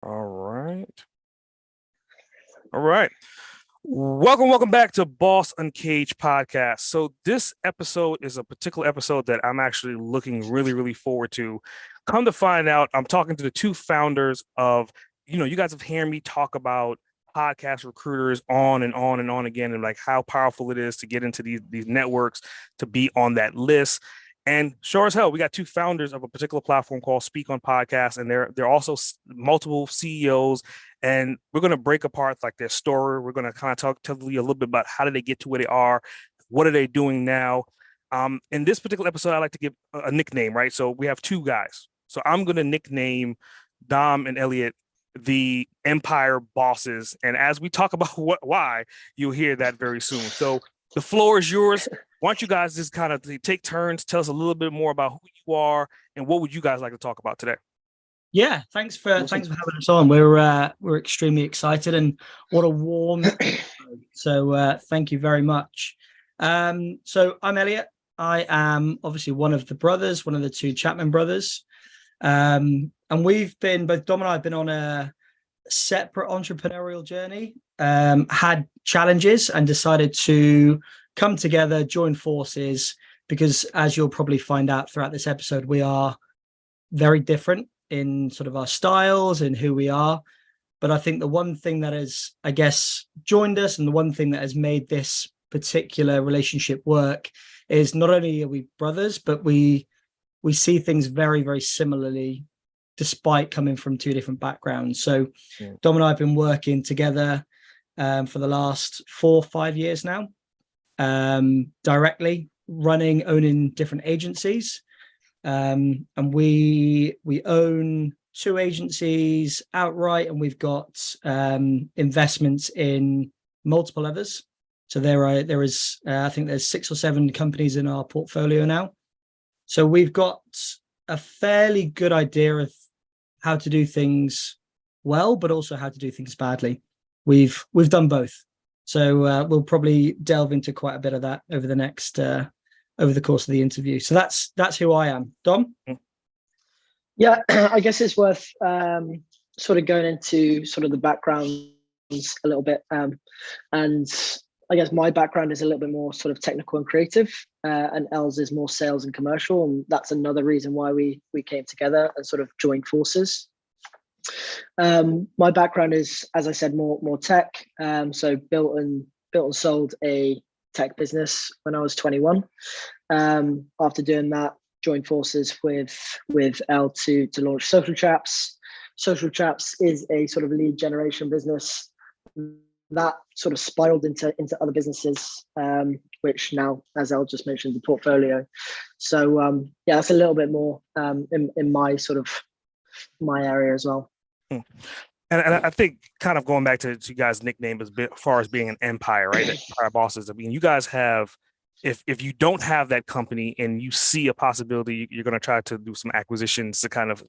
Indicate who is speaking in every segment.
Speaker 1: All right. All right. Welcome back to Boss Uncaged podcast. So this episode is a particular episode that I'm actually looking really forward to. Come to find out, I'm talking to the two founders of, you guys have heard me talk about podcast recruiters on and on and on again, and like how powerful it is to get into these networks, to be on that list. And sure as hell, we got two founders of a particular platform called Speak on Podcast, and they're also multiple CEOs. And we're going to break apart like their story. We're going to kind of tell you a little bit about how did they get to where they are, what are they doing now. In this particular episode, I like to give a nickname, right? So we have two guys. So I'm going to nickname Dom and Elliot the Empire Bosses. And as we talk about why, you'll hear that very soon. So the floor is yours. Why don't you guys just kind of take turns, tell us a little bit more about who you are and what would you guys like to talk about today?
Speaker 2: Yeah, thanks for having us on. We're extremely excited, and what a warm so thank you very much. So I'm Elliot. I am obviously one of the brothers, one of the two Chapman brothers. And both Dom and I have been on a separate entrepreneurial journey, had challenges and decided to come together, join forces, because as you'll probably find out throughout this episode, we are very different in sort of our styles and who we are. But I think the one thing that has, I guess, joined us, and the one thing that has made this particular relationship work, is not only are we brothers, but we see things very similarly, despite coming from two different backgrounds. So Dom and I have been working together for the last 4 or 5 years now, directly owning different agencies. And we own 2 agencies outright, and we've got investments in multiple others. So there is I think there's 6 or 7 companies in our portfolio now. So we've got a fairly good idea of how to do things well, but also how to do things badly. We've done both. So we'll probably delve into quite a bit of that over the course of the interview. So that's who I am. Dom?
Speaker 3: Yeah, I guess it's worth sort of going into sort of the backgrounds a little bit. And I guess my background is a little bit more sort of technical and creative, and Els is more sales and commercial. And that's another reason why we came together and sort of joined forces. My background is, as I said, more tech. So built and sold a tech business when I was 21. After doing that, joined forces with El to launch Social Chaps. Social Chaps is a sort of lead generation business that sort of spiraled into other businesses, which now, as El just mentioned, the portfolio. So yeah, that's a little bit more in my sort of my area as well.
Speaker 1: And I think kind of going back to you guys' nickname as far as being an empire, right? Empire Bosses. I mean, you guys have, if you don't have that company and you see a possibility, you're going to try to do some acquisitions to kind of,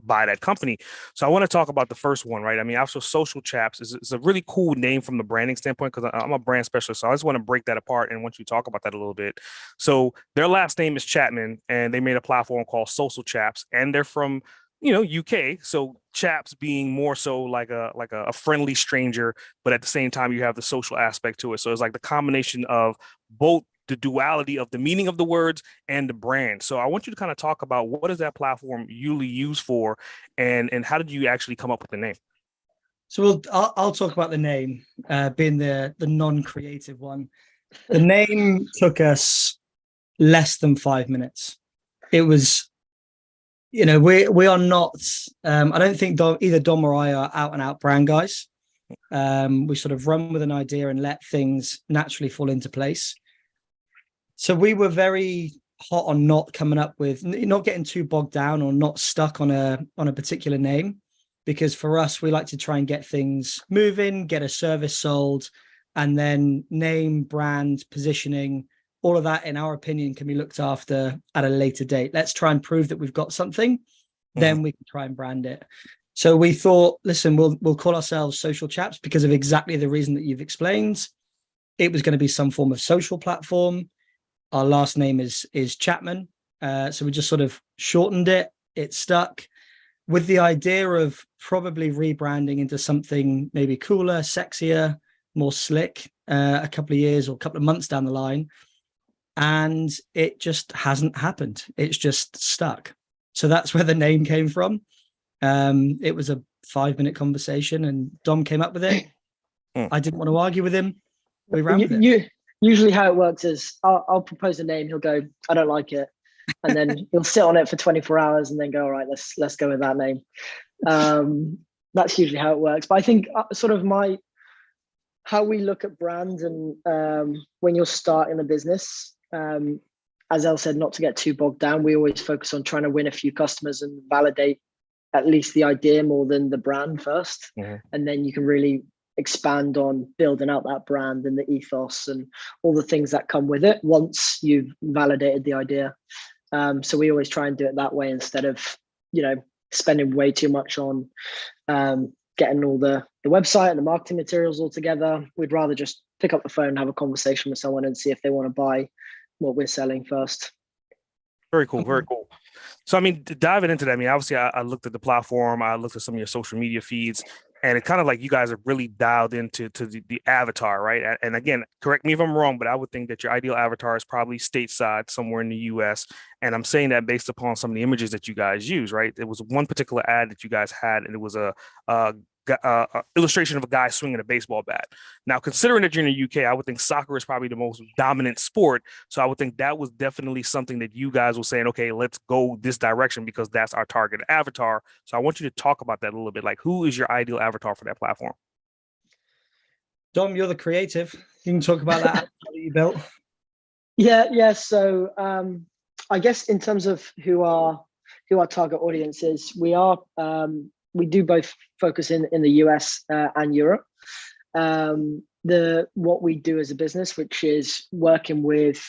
Speaker 1: buy that company. So I want to talk about the first one, right? I mean, also Social Chaps is a really cool name from the branding standpoint, because I'm a brand specialist. So I just want to break that apart and want you to talk about that a little bit. So their last name is Chapman, and they made a platform called Social Chaps, and they're from UK. So chaps being more so like a friendly stranger, but at the same time you have the social aspect to it. So it's like the combination of both the duality of the meaning of the words and the brand. So I want you to kind of talk about what is that platform usually used for, and how did you actually come up with the name?
Speaker 2: So I'll talk about the name, being the non-creative one. The name took us less than 5 minutes. It was, we are not, I don't think either Dom or I are out and out brand guys. We sort of run with an idea and let things naturally fall into place. So we were very hot on not getting too bogged down or not stuck on a particular name, because for us, we like to try and get things moving, get a service sold, and then name, brand, positioning, all of that, in our opinion, can be looked after at a later date. Let's try and prove that we've got something, then we can try and brand it. So we thought, listen, we'll call ourselves Social Chaps because of exactly the reason that you've explained. It was going to be some form of social platform. Our last name is Chapman. So we just sort of shortened it. It stuck. with the idea of probably rebranding into something maybe cooler, sexier, more slick, a couple of years or a couple of months down the line. And it just hasn't happened. It's just stuck. So that's where the name came from. It was a 5-minute conversation and Dom came up with it. I didn't want to argue with him. We ran with it.
Speaker 3: Usually how it works is I'll propose a name. He'll go, I don't like it. And then he'll sit on it for 24 hours and then go, all right, let's go with that name. That's usually how it works. But I think sort of how we look at brands and when you're starting a business, as El said, not to get too bogged down, we always focus on trying to win a few customers and validate at least the idea more than the brand first. And then you can really expand on building out that brand and the ethos and all the things that come with it once you've validated the idea. So we always try and do it that way instead of, spending way too much on getting all the website and the marketing materials all together. We'd rather just pick up the phone and have a conversation with someone and see if they want to buy what we're selling first.
Speaker 1: Very cool. Very cool. So, I mean, diving into that, I mean, obviously I looked at the platform, I looked at some of your social media feeds, and it kind of like you guys are really dialed into the avatar, right? And again, correct me if I'm wrong, but I would think that your ideal avatar is probably stateside somewhere in the US. And I'm saying that based upon some of the images that you guys use, right? There was one particular ad that you guys had, and it was a illustration of a guy swinging a baseball bat. Now, considering that you're in the UK, I would think soccer is probably the most dominant sport. So I would think that was definitely something that you guys were saying, okay, let's go this direction because that's our target avatar. So I want you to talk about that a little bit. Like, who is your ideal avatar for that platform?
Speaker 2: Dom, you're the creative. You can talk about that avatar that you built.
Speaker 3: Yeah. So I guess in terms of who our target audience is, we do both focus in the US and Europe. What we do as a business, which is working with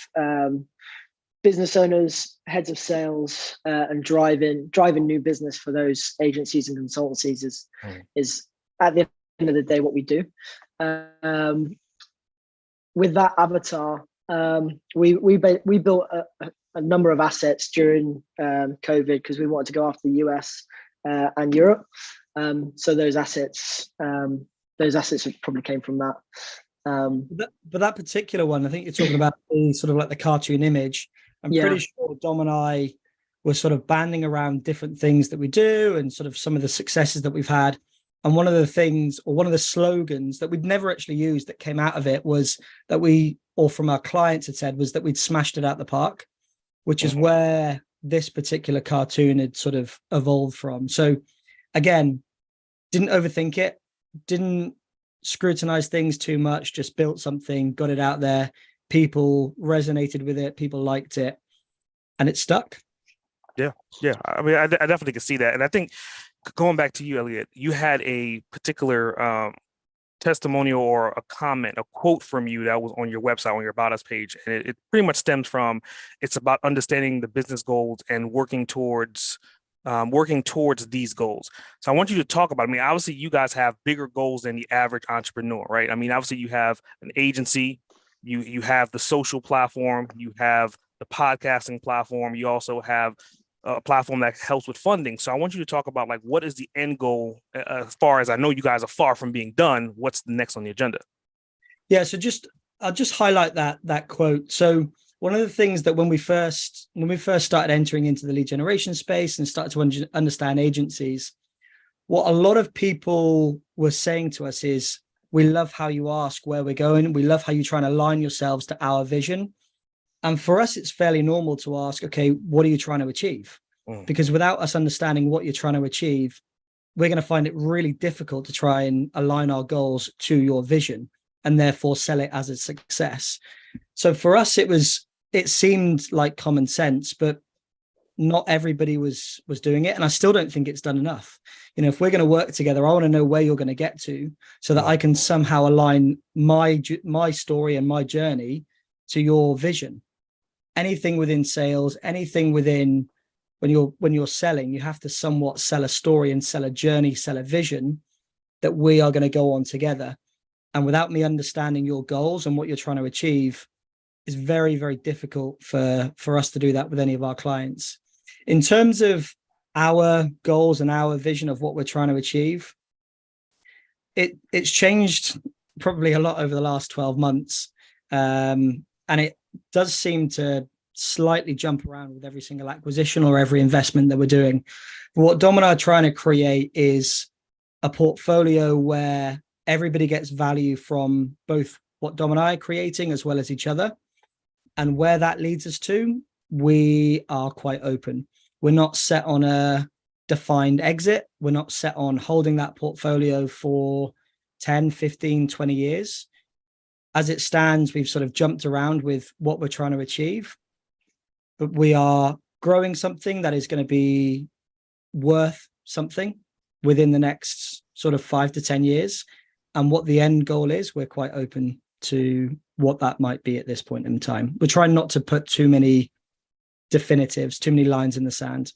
Speaker 3: business owners, heads of sales, and driving new business for those agencies and consultancies is at the end of the day what we do. With that avatar, we built a number of assets during COVID because we wanted to go after the US and Europe. So those assets probably came from that.
Speaker 2: But that particular one, I think you're talking about the sort of like the cartoon image. I'm pretty sure Dom and I were sort of banding around different things that we do and sort of some of the successes that we've had. And one of the things, or one of the slogans that we'd never actually used that came out of it was that or from our clients had said, was that we'd smashed it out the park, which is where this particular cartoon had sort of evolved from. So again, didn't overthink it, didn't scrutinize things too much, just built something, got it out there. People resonated with it, people liked it, and it stuck.
Speaker 1: Yeah. I mean, I definitely can see that. And I think going back to you, Elliot, you had a particular testimonial or a comment, a quote from you that was on your website, on your About Us page. And it pretty much stems from, it's about understanding the business goals and working towards these goals. So I want you to talk about, I mean, obviously you guys have bigger goals than the average entrepreneur, right? I mean, obviously you have an agency, you have the social platform, you have the podcasting platform, you also have a platform that helps with funding. So I want you to talk about, like, what is the end goal as far as I know you guys are far from being done. What's next on the agenda? Yeah,
Speaker 2: so I'll just highlight that quote. So one of the things that when we first started entering into the lead generation space and started to understand agencies, what a lot of people were saying to us is, we love how you ask where we're going. We love how you try and align yourselves to our vision. And for us, it's fairly normal to ask, okay, what are you trying to achieve? Because without us understanding what you're trying to achieve, we're going to find it really difficult to try and align our goals to your vision and therefore sell it as a success. So for us, it seemed like common sense, but not everybody was doing it. And I still don't think it's done enough. If we're going to work together, I want to know where you're going to get to so that I can somehow align my story and my journey to your vision. Anything within sales, anything within when you're selling, you have to somewhat sell a story and sell a journey, sell a vision that we are going to go on together. And without me understanding your goals and what you're trying to achieve, it's very, very difficult for us to do that with any of our clients. In terms of our goals and our vision of what we're trying to achieve, it's changed probably a lot over the last 12 months. And it does seem to slightly jump around with every single acquisition or every investment that we're doing. But what Dom and I are trying to create is a portfolio where everybody gets value from both what Dom and I are creating as well as each other. And where that leads us to, we are quite open. We're not set on a defined exit. We're not set on holding that portfolio for 10, 15, 20 years. As it stands, we've sort of jumped around with what we're trying to achieve, but we are growing something that is going to be worth something within the next sort of 5 to 10 years. And what the end goal is, we're quite open to what that might be at this point in time. We're trying not to put too many definitives, too many lines in the sand.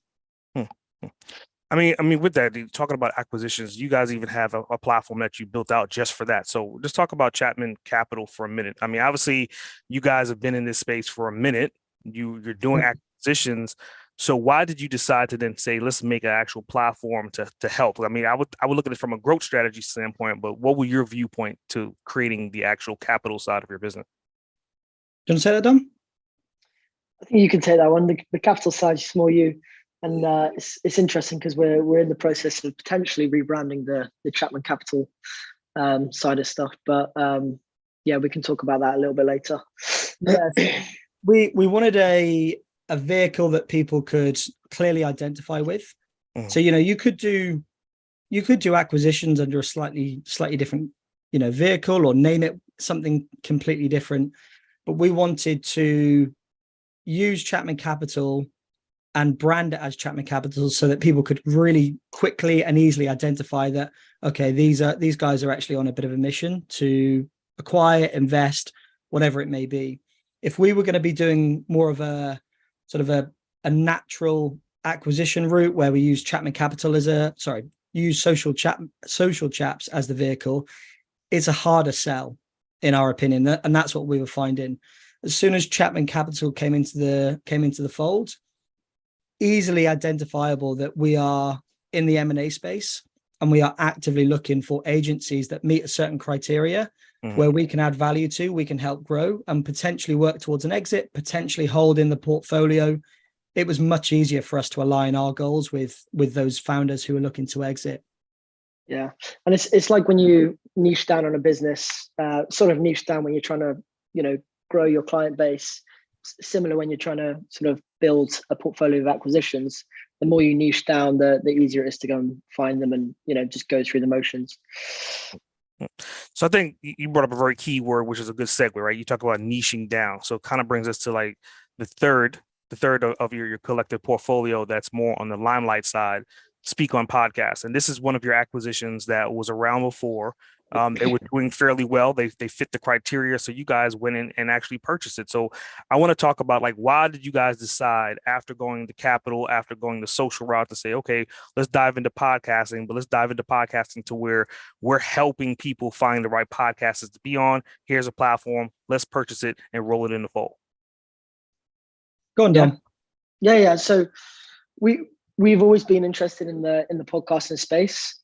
Speaker 1: I mean, with that, talking about acquisitions, you guys even have a platform that you built out just for that. So just talk about Chapman Capital for a minute. I mean, obviously, you guys have been in this space for a minute. You're doing acquisitions. So why did you decide to then say, let's make an actual platform to help? I mean, I would look at it from a growth strategy standpoint, but what was your viewpoint to creating the actual capital side of your business?
Speaker 2: Do you want to say that, Dom?
Speaker 3: I think you can take that one. The capital side is more you. And it's interesting because we're in the process of potentially rebranding the Chapman Capital side of stuff. But yeah, we can talk about that a little bit later.
Speaker 2: Yeah, we wanted a vehicle that people could clearly identify with. So you could do acquisitions under a slightly different vehicle, or name it something completely different. But we wanted to use Chapman Capital and brand it as Chapman Capital so that people could really quickly and easily identify that, okay, these guys are actually on a bit of a mission to acquire, invest, whatever it may be. If we were going to be doing more of a sort of a natural acquisition route where we use Chapman Capital use social chaps as the vehicle, it's a harder sell in our opinion. And that's what we were finding. As soon as Chapman Capital came into the fold, easily identifiable that we are in the M&A space and we are actively looking for agencies that meet a certain criteria where we can add value to, we can help grow and potentially work towards an exit, potentially hold in the portfolio. It was much easier for us to align our goals with those founders who are looking to exit.
Speaker 3: Yeah. And it's like when you niche down on a business, sort of niche down when you're trying to, grow your client base. Similar when you're trying to sort of build a portfolio of acquisitions, the more you niche down, the easier it is to go and find them and just go through the motions.
Speaker 1: So I think you brought up a very key word, which is a good segue, right? You talk about niching down, so it kind of brings us to like the third of your collective portfolio that's more on the limelight side. Speak on podcasts, and this is one of your acquisitions that was around before. They were doing fairly well. They fit the criteria. So you guys went in and actually purchased it. So I want to talk about like, why did you guys decide after going to capital, after going the social route to say, okay, let's dive into podcasting, but let's dive into podcasting to where we're helping people find the right podcasts to be on. Here's a platform. Let's purchase it and roll it in the fold.
Speaker 2: Go on, Dom.
Speaker 3: Yeah. So we've always been interested in the podcasting space.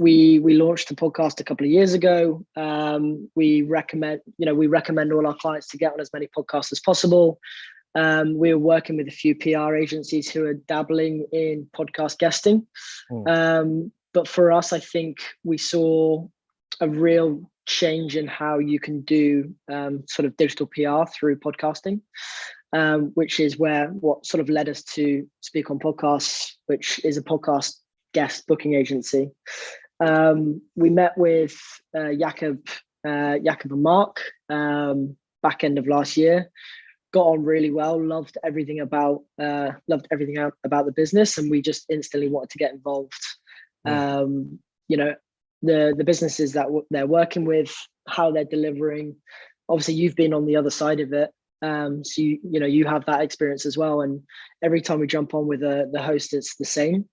Speaker 3: We launched a podcast a couple of years ago. We recommend all our clients to get on as many podcasts as possible. We're working with a few PR agencies who are dabbling in podcast guesting. But for us, I think we saw a real change in how you can do sort of digital PR through podcasting, which is what sort of led us to Speak on Podcasts, which is a podcast guest booking agency. We met with Jakob and Mark back end of last year. Got on really well. Loved everything about the business, and we just instantly wanted to get involved. The businesses that they're working with, how they're delivering. Obviously, you've been on the other side of it, so you have that experience as well. And every time we jump on with the host, it's the same,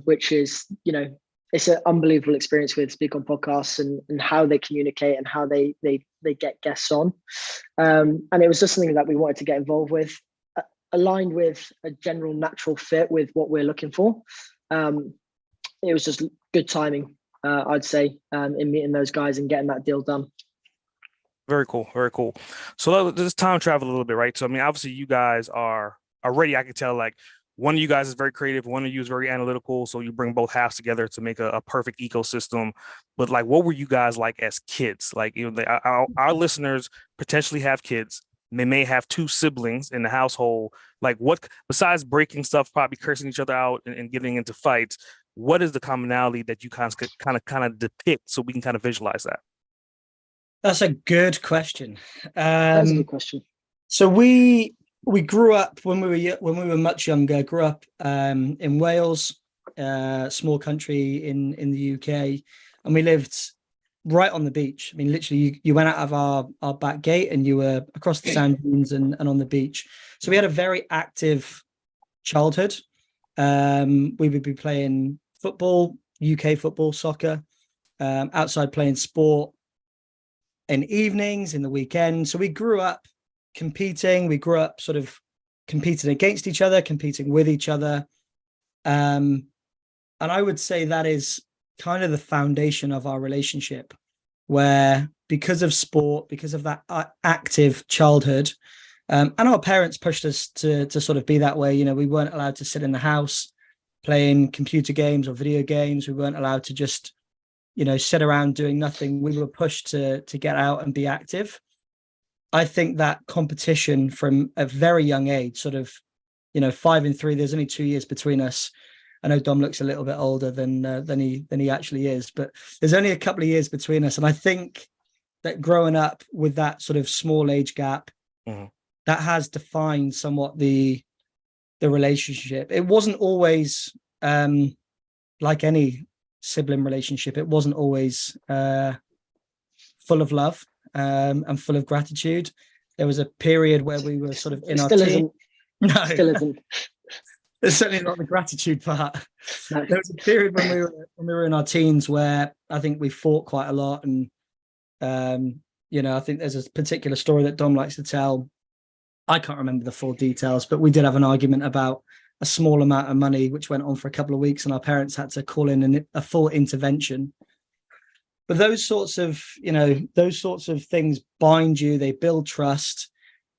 Speaker 3: which is it's an unbelievable experience with Speak on Podcasts and how they communicate and how they get guests on. And it was just something that we wanted to get involved with. aligned with a general natural fit with what we're looking for. It was just good timing, I'd say, in meeting those guys and getting that deal done.
Speaker 1: Very cool. Very cool. So let's time travel a little bit, right? So, I mean, obviously you guys are already, I can tell, like, one of you guys is very creative, one of you is very analytical. So you bring both halves together to make a perfect ecosystem. But like, what were you guys like as kids? Like, you know, our listeners potentially have kids. They may have two siblings in the household. Like, what, besides breaking stuff, probably cursing each other out and getting into fights, what is the commonality that you kind of depict so we can kind of visualize that?
Speaker 2: That's a good question.
Speaker 3: That's a good question.
Speaker 2: So we grew up when we were much younger. Grew up in Wales, small country in the UK, and we lived right on the beach. I mean, literally, you went out of our back gate and you were across the sand dunes and on the beach. So we had a very active childhood. We would be playing football, UK football, soccer, outside playing sport in evenings, in the weekend. So we grew up competing. We grew up sort of competing against each other, competing with each other. And I would say that is kind of the foundation of our relationship, where because of sport, because of that active childhood, and our parents pushed us to sort of be that way. You know, we weren't allowed to sit in the house playing computer games or video games. We weren't allowed to just, you know, sit around doing nothing. We were pushed to get out and be active. I think that competition from a very young age, sort of, you know, 5 and 3, there's only 2 years between us. I know Dom looks a little bit older than he actually is, but there's only a couple of years between us. And I think that growing up with that sort of small age gap, that has defined somewhat the relationship. It wasn't always like any sibling relationship. It wasn't always full of love and full of gratitude. There was a period where we were sort of in our team.
Speaker 3: Isn't.
Speaker 2: No,
Speaker 3: Still isn't.
Speaker 2: It's certainly not the gratitude part.
Speaker 3: No.
Speaker 2: There was a period when we were in our teens where I think we fought quite a lot, and you know, I think there's a particular story that Dom likes to tell. I can't remember the full details, but we did have an argument about a small amount of money, which went on for a couple of weeks, and our parents had to call in a full intervention. But those sorts of, you know, those sorts of things bind you, they build trust,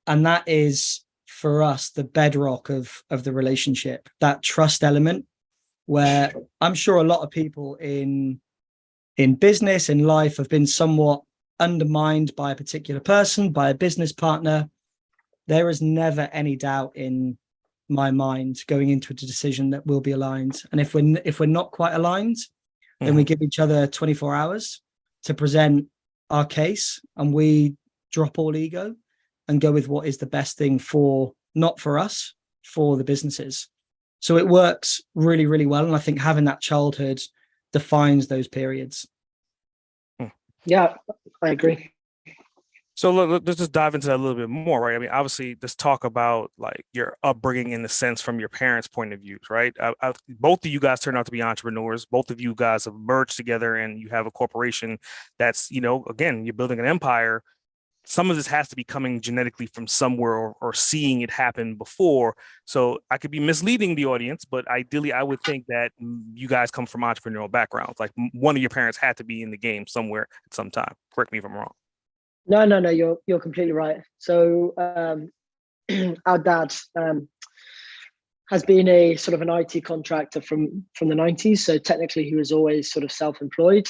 Speaker 2: and that is, for us, the bedrock of the relationship, that trust element, where I'm sure a lot of people in business, in life, have been somewhat undermined by a particular person, by a business partner. There is never any doubt in my mind going into a decision that we'll be aligned. And if we're not quite aligned, then we give each other 24 hours to present our case, and we drop all ego and go with what is the best thing for, not for us, for the businesses. So it works really, really well. And I think having that childhood defines those periods.
Speaker 3: Yeah, I agree.
Speaker 1: So let's just dive into that a little bit more, right? I mean, obviously, let's talk about like your upbringing in the sense from your parents' point of views, right? Both of you guys turned out to be entrepreneurs. Both of you guys have merged together, and you have a corporation that's, you know, again, you're building an empire. Some of this has to be coming genetically from somewhere, or seeing it happen before. So I could be misleading the audience, but ideally, I would think that you guys come from entrepreneurial backgrounds. Like one of your parents had to be in the game somewhere at some time. Correct me if I'm wrong.
Speaker 3: No, you're completely right. So our dad has been a sort of an IT contractor from the 90s. So technically he was always sort of self-employed.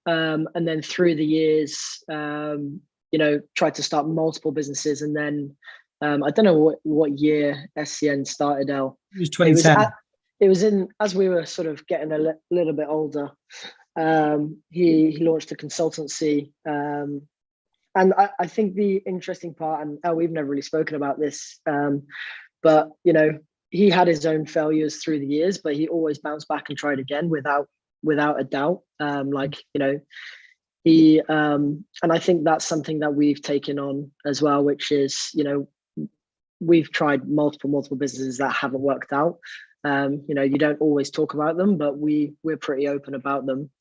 Speaker 3: And then through the years, you know, tried to start multiple businesses. And then I don't know what year SCN started, El.
Speaker 2: It was 2010.
Speaker 3: It was in, as we were sort of getting a little bit older, he launched a consultancy. And I think the interesting part, and we've never really spoken about this, but, you know, he had his own failures through the years, but he always bounced back and tried again without a doubt. Like, you know, he, and I think that's something that we've taken on as well, which is, you know, we've tried multiple businesses that haven't worked out. You know, you don't always talk about them, but we're pretty open about them.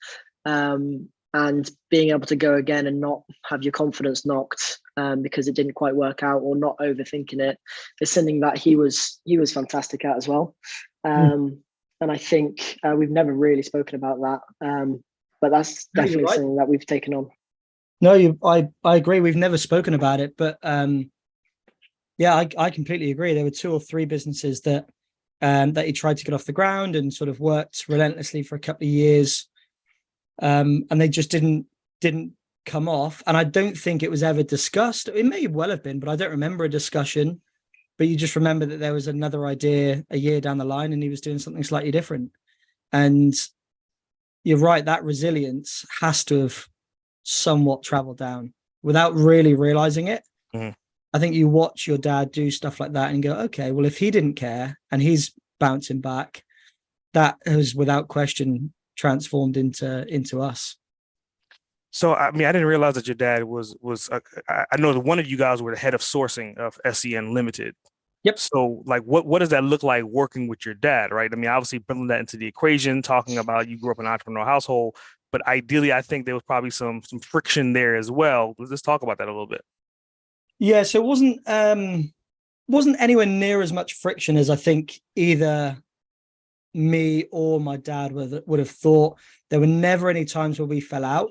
Speaker 3: and being able to go again and not have your confidence knocked because it didn't quite work out, or not overthinking it, is something that he was fantastic at as well. And I think we've never really spoken about that, but that's definitely
Speaker 2: right.
Speaker 3: something that we've taken on.
Speaker 2: No, I agree. We've never spoken about it, but yeah, I completely agree. There were 2 or 3 businesses that he tried to get off the ground and sort of worked relentlessly for a couple of years, and they just didn't come off. And I don't think it was ever discussed. It may well have been, but I don't remember a discussion. But you just remember that there was another idea a year down the line, and he was doing something slightly different. And you're right, that resilience has to have somewhat traveled down without really realizing it. I think you watch your dad do stuff like that and go, okay, well, if he didn't care and he's bouncing back, that has without question transformed into us.
Speaker 1: So, I mean, I didn't realize that your dad was I know that one of you guys were the head of sourcing of SEN Limited.
Speaker 2: Yep.
Speaker 1: So, like, what does that look like working with your dad, right? I mean, obviously bringing that into the equation, talking about you grew up in an entrepreneurial household, but ideally, I think there was probably some friction there as well. Let's talk about that a little bit.
Speaker 2: Yeah, so it wasn't anywhere near as much friction as I think either me or my dad would have thought. There were never any times where we fell out.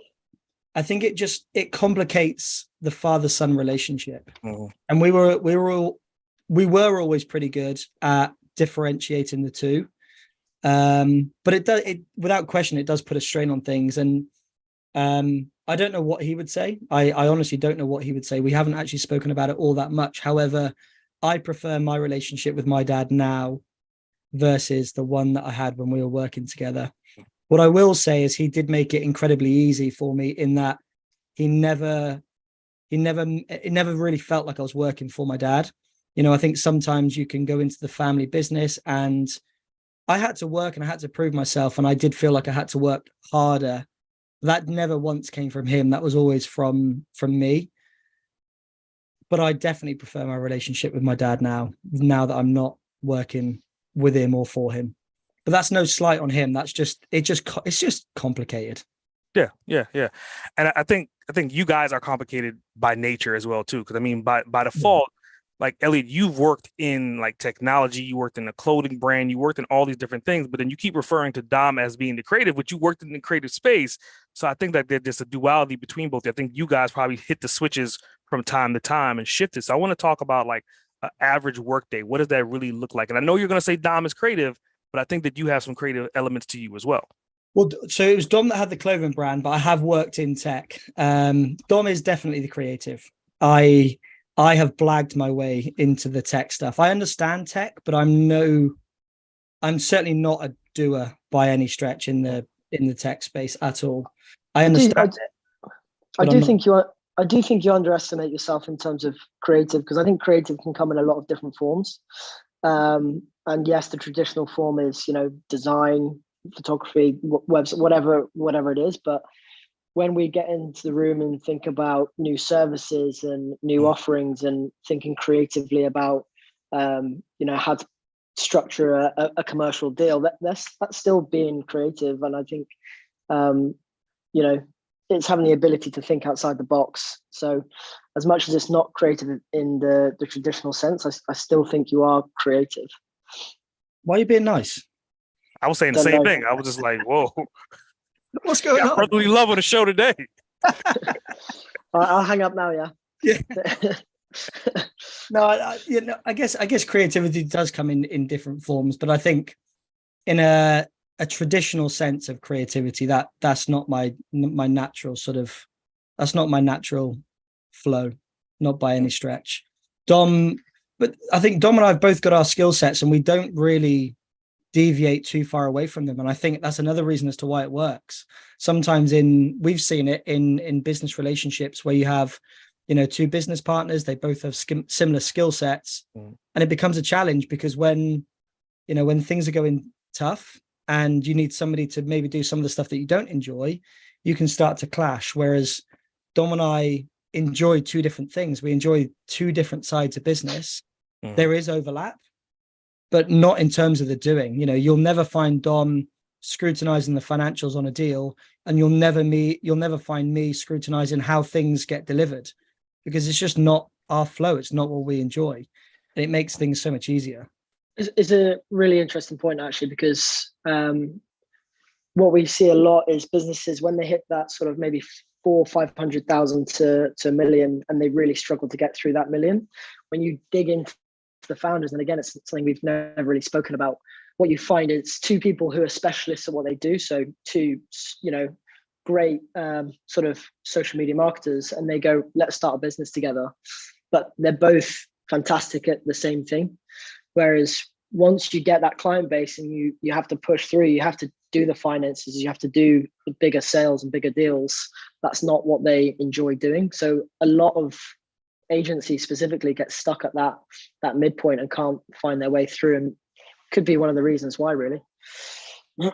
Speaker 2: I think it complicates the father-son relationship. And we were always pretty good at differentiating the two. But it without question, it does put a strain on things. And I don't know what he would say. I honestly don't know what he would say. We haven't actually spoken about it all that much. However, I prefer my relationship with my dad now versus the one that I had when we were working together. What I will say is he did make it incredibly easy for me in that it never really felt like I was working for my dad. You know, I think sometimes you can go into the family business, and I had to work and I had to prove myself, and I did feel like I had to work harder. That never once came from him. That was always from me. But I definitely prefer my relationship with my dad now that I'm not working with him or for him. But that's no slight on him. It's just complicated.
Speaker 1: Yeah. And I think you guys are complicated by nature as well too. Because I mean, by default, like Elliot, you've worked in like technology, you worked in a clothing brand, you worked in all these different things, but then you keep referring to Dom as being the creative, but you worked in the creative space. So I think that there's a duality between both. I think you guys probably hit the switches from time to time and shifted. So I want to talk about like an average workday. What does that really look like? And I know you're going to say Dom is creative, but I think that you have some creative elements to you as well.
Speaker 2: Well, so it was Dom that had the clothing brand, but I have worked in tech. Dom is definitely the creative. I have blagged my way into the tech stuff. I understand tech, but I'm certainly not a doer by any stretch in the tech space at all. I understand
Speaker 3: I do think you underestimate yourself in terms of creative, because I think creative can come in a lot of different forms. And yes, the traditional form is, design, photography, website, whatever it is. But when we get into the room and think about new services and new offerings and thinking creatively about, how to structure a commercial deal, that's still being creative. And I think, it's having the ability to think outside the box. So as much as it's not creative in the traditional sense, I still think you are creative.
Speaker 2: Why are you being nice?
Speaker 1: I was saying the same thing. I was just like, whoa.
Speaker 2: What's going on?
Speaker 1: Brotherly love on the show today.
Speaker 3: I'll hang up now. Yeah.
Speaker 2: No, I guess creativity does come in different forms, but I think in a traditional sense of creativity, that's not my natural that's not my natural flow, not by any stretch. But I think Dom and I have both got our skill sets, and we don't really deviate too far away from them. And I think that's another reason as to why it works. Sometimes we've seen it in business relationships where you have, two business partners, they both have similar skill sets, and it becomes a challenge because when things are going tough and you need somebody to maybe do some of the stuff that you don't enjoy, you can start to clash. Whereas Dom and I enjoy two different things. We enjoy two different sides of business. There is overlap, but not in terms of the doing. You'll never find Dom scrutinizing the financials on a deal, and you'll never find me scrutinizing how things get delivered, because it's just not our flow. It's not what we enjoy. And it makes things so much easier.
Speaker 3: It's a really interesting point, actually, because what we see a lot is businesses, when they hit that sort of maybe 500,000 to a million, and they really struggle to get through that million. When you dig into the founders, and again, it's something we've never really spoken about, what you find is two people who are specialists at what they do. So two, great sort of social media marketers, and they go, let's start a business together. But they're both fantastic at the same thing. Whereas once you get that client base and you have to push through, you have to do the finances, you have to do the bigger sales and bigger deals. That's not what they enjoy doing. So a lot of agencies specifically get stuck at that midpoint and can't find their way through, and could be one of the reasons why, really.
Speaker 1: I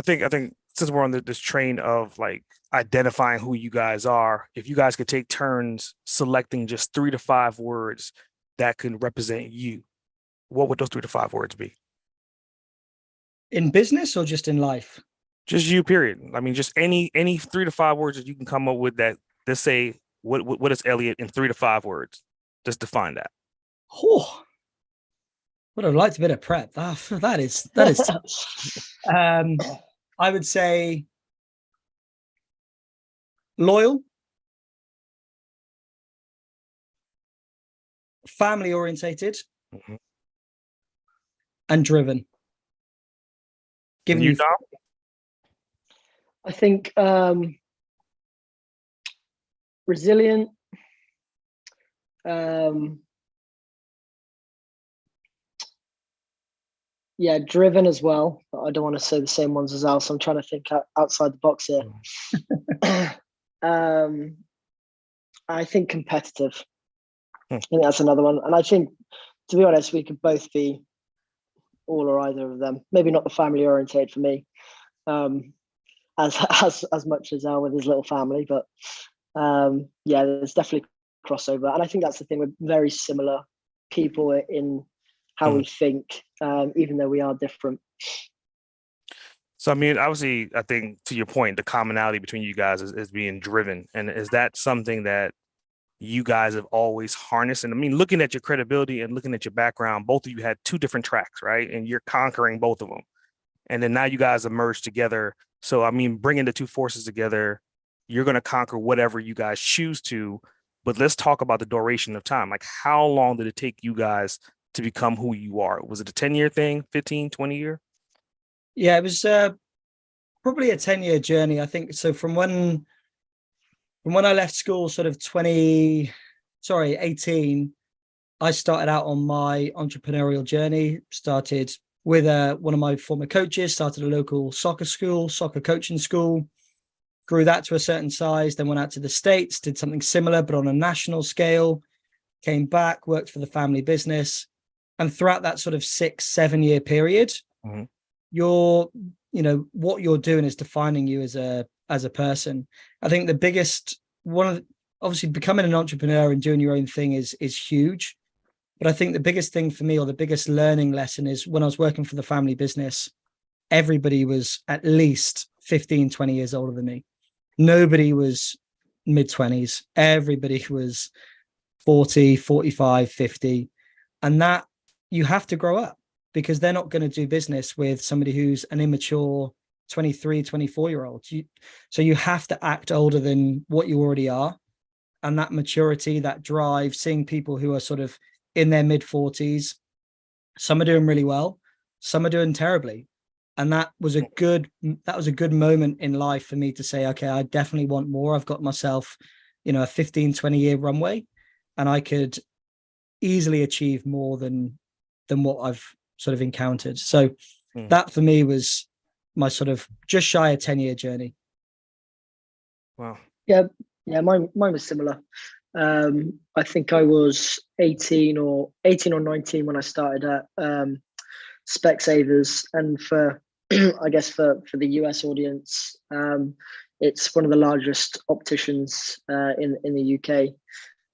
Speaker 1: think since we're on this train of like identifying who you guys are, if you guys could take turns selecting just 3 to 5 words that can represent you, what would those 3 to 5 words be?
Speaker 2: In business or just in life?
Speaker 1: Just you, period. I mean, just any 3 to 5 words that you can come up with that, let's say, what is Elliot in 3 to 5 words? Just define that.
Speaker 2: Oh, would have liked a bit of prep. That is. I would say loyal, family orientated, and driven.
Speaker 1: Giving you, Dom?
Speaker 3: I think resilient, driven as well. But I don't want to say the same ones as Al, so I'm trying to think outside the box here. I think competitive. I think that's another one. And I think, to be honest, we could both be all or either of them. Maybe not the family oriented for me, as much as Al with his little family, but there's definitely crossover. And I think that's the thing, we're very similar people in how we think, even though we are different.
Speaker 1: So, I mean, obviously, I think to your point, the commonality between you guys is being driven. And is that something that you guys have always harnessed? And I mean, looking at your credibility and looking at your background, both of you had 2 different tracks, right? And you're conquering both of them. And then now you guys have merged together. So, I mean, bringing the 2 forces together, you're going to conquer whatever you guys choose to. But let's talk about the duration of time. Like, how long did it take you guys to become who you are? Was it a 10-year thing, 15, 20-year?
Speaker 2: Yeah, it was probably a 10-year journey, I think. So from when I left school, sort of 18, I started out on my entrepreneurial journey, started with one of my former coaches, started a local soccer coaching school, grew that to a certain size, then went out to the States, did something similar, but on a national scale, came back, worked for the family business. And throughout that sort of 6-7 year period, what you're doing is defining you as a person. I think the biggest obviously becoming an entrepreneur and doing your own thing is huge. But I think the biggest thing for me, or the biggest learning lesson, is when I was working for the family business, everybody was at least 15, 20 years older than me. Nobody was mid-20s. Everybody was 40, 45, 50. And that you have to grow up, because they're not going to do business with somebody who's an immature 23, 24-year-old. So you have to act older than what you already are. And that maturity, that drive, seeing people who are sort of in their mid-40s, some are doing really well, some are doing terribly. And that was a good moment in life for me to say, okay, I definitely want more. I've got myself, a 15, 20-year runway, and I could easily achieve more than what I've sort of encountered. So that for me was my sort of just shy of 10-year journey.
Speaker 1: Wow.
Speaker 3: Yeah, mine was similar. I think I was 18 or 19 when I started at Specsavers, and for I guess for the US audience, it's one of the largest opticians in the UK,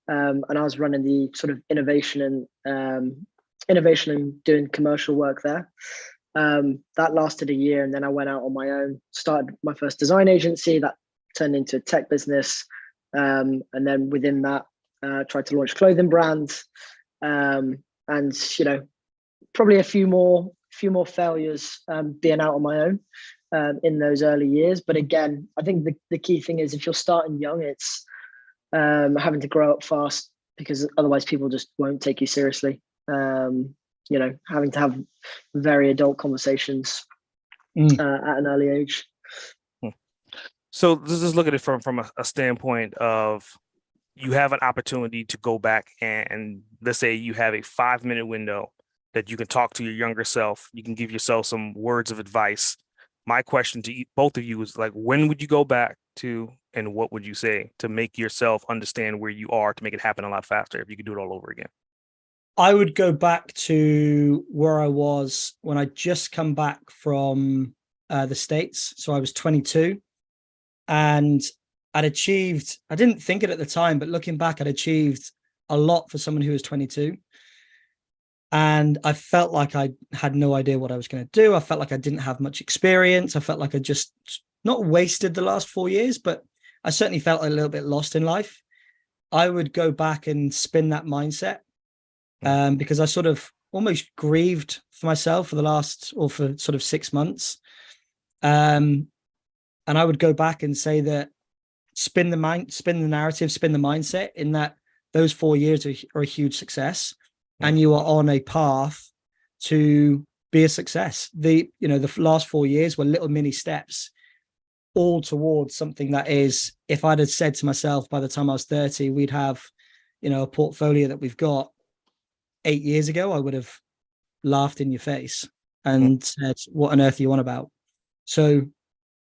Speaker 3: and I was running the sort of innovation and doing commercial work there. That lasted a year, and then I went out on my own, started my first design agency that turned into a tech business, and then within that, tried to launch clothing brands, and probably a few more failures being out on my own in those early years. But again, I think the key thing is if you're starting young, it's having to grow up fast, because otherwise people just won't take you seriously. Having to have very adult conversations at an early age.
Speaker 1: So let's just look at it from a standpoint of, you have an opportunity to go back and let's say you have a 5-minute window that you can talk to your younger self. You can give yourself some words of advice. My question to both of you is, like, when would you go back to, and what would you say to make yourself understand where you are, to make it happen a lot faster if you could do it all over again?
Speaker 2: I would go back to where I was when I just come back from the States. So I was 22, and I'd achieved, I didn't think it at the time, but looking back, I'd achieved a lot for someone who was 22. And I felt like I had no idea what I was going to do. I felt like I didn't have much experience. I felt like I just not wasted the last 4 years, but I certainly felt a little bit lost in life. I would go back and spin that mindset, because I sort of almost grieved for myself for sort of 6 months. And I would go back and say that spin the narrative, spin the mindset, in that those 4 years are a huge success, and you are on a path to be a success. The last 4 years were little mini steps, all towards something that is, if I'd have said to myself by the time I was 30, we'd have, a portfolio that we've got 8 years ago, I would have laughed in your face and said, what on earth are you on about? So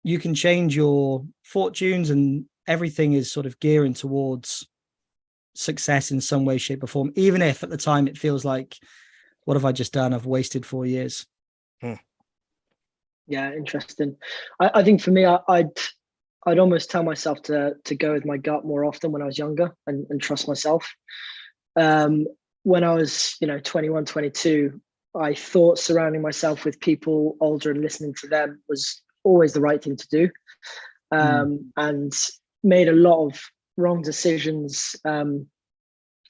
Speaker 2: you can change your fortunes, and everything is sort of gearing towards success in some way, shape, or form, even if at the time it feels like, what have I just done? I've wasted 4 years.
Speaker 3: Yeah, interesting. I think for me, I'd almost tell myself to go with my gut more often when I was younger, and trust myself. When I was 21, 22, I thought surrounding myself with people older and listening to them was always the right thing to do, and made a lot of wrong decisions in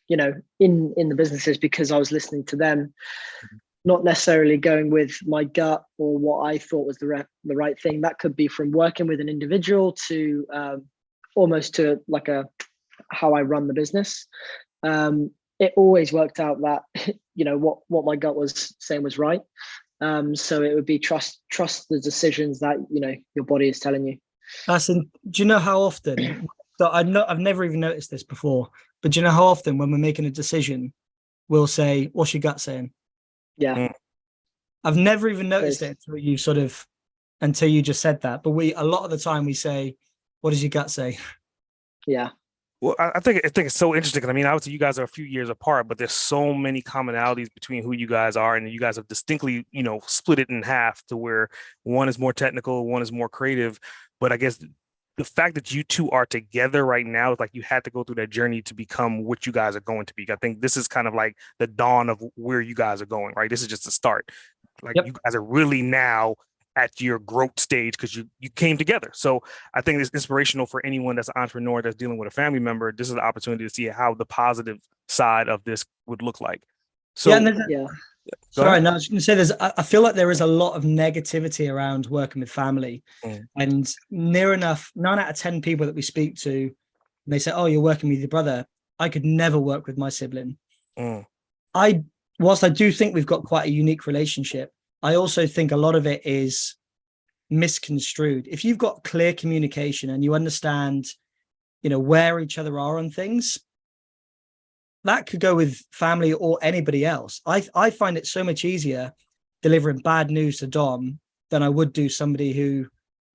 Speaker 3: the businesses because I was listening to them, not necessarily going with my gut or what I thought was the right thing. That could be from working with an individual to almost to like how I run the business. It always worked out that what my gut was saying was right. So it would be trust the decisions that your body is telling you.
Speaker 2: Do you know how often? So I've never even noticed this before, but do you know how often when we're making a decision, we'll say, "What's your gut saying?"
Speaker 3: Yeah,
Speaker 2: I've never even noticed it until you just said that. But a lot of the time we say, "What does your gut say?"
Speaker 3: Yeah.
Speaker 1: Well, I think it's so interesting, because I mean, obviously you guys are a few years apart, but there's so many commonalities between who you guys are, and you guys have distinctly, split it in half to where one is more technical, one is more creative. But I guess the fact that you two are together right now is like, you had to go through that journey to become what you guys are going to be. I think this is kind of like the dawn of where you guys are going, right? This is just the start. Like, You guys are really now at your growth stage because you came together. So I think it's inspirational for anyone that's an entrepreneur that's dealing with a family member. This is an opportunity to see how the positive side of this would look like. So
Speaker 2: Sorry, no, I was going to say I feel like there is a lot of negativity around working with family, and near enough 9 out of 10 people that we speak to, they say, "Oh, you're working with your brother." I could never work with my sibling. Whilst I do think we've got quite a unique relationship, I also think a lot of it is misconstrued. If you've got clear communication and you understand, where each other are on things, that could go with family or anybody else. I find it so much easier delivering bad news to Dom than I would do somebody who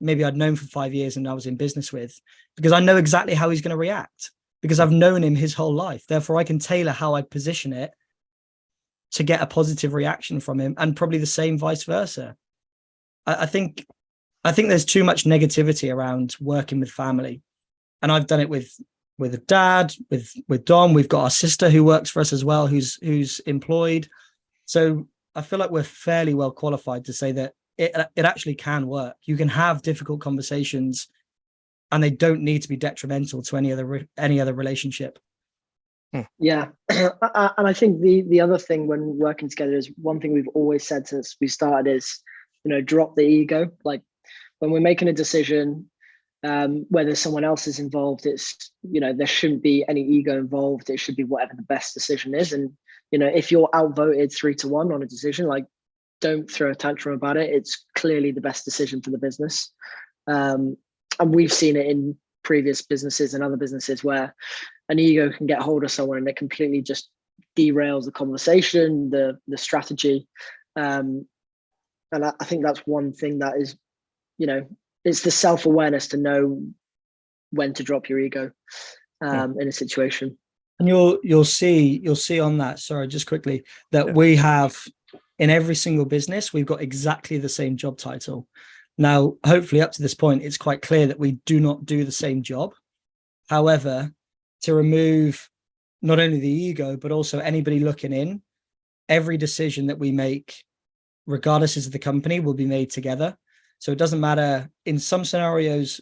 Speaker 2: maybe I'd known for 5 years and I was in business with, because I know exactly how he's going to react, because I've known him his whole life. Therefore, I can tailor how I position it to get a positive reaction from him, and probably the same vice versa. I think there's too much negativity around working with family, and I've done it with a dad, with Dom. We've got our sister who works for us as well, who's employed. So I feel like we're fairly well qualified to say that it actually can work. You can have difficult conversations, and they don't need to be detrimental to any other relationship.
Speaker 3: Yeah, and I think the other thing when working together is one thing we've always said since we started is, drop the ego. Like when we're making a decision, whether someone else is involved, it's there shouldn't be any ego involved. It should be whatever the best decision is. And if you're outvoted 3-1 on a decision, like don't throw a tantrum about it. It's clearly the best decision for the business. And we've seen it in previous businesses and other businesses where an ego can get hold of someone and it completely just derails the conversation, the strategy. And I think that's one thing that is, it's the self-awareness to know when to drop your ego in a situation.
Speaker 2: And you'll see on that, sorry, just quickly, that we have in every single business, we've got exactly the same job title. Now, hopefully up to this point, it's quite clear that we do not do the same job. However, to remove not only the ego, but also anybody looking in, every decision that we make, regardless of the company, will be made together. So it doesn't matter. In some scenarios,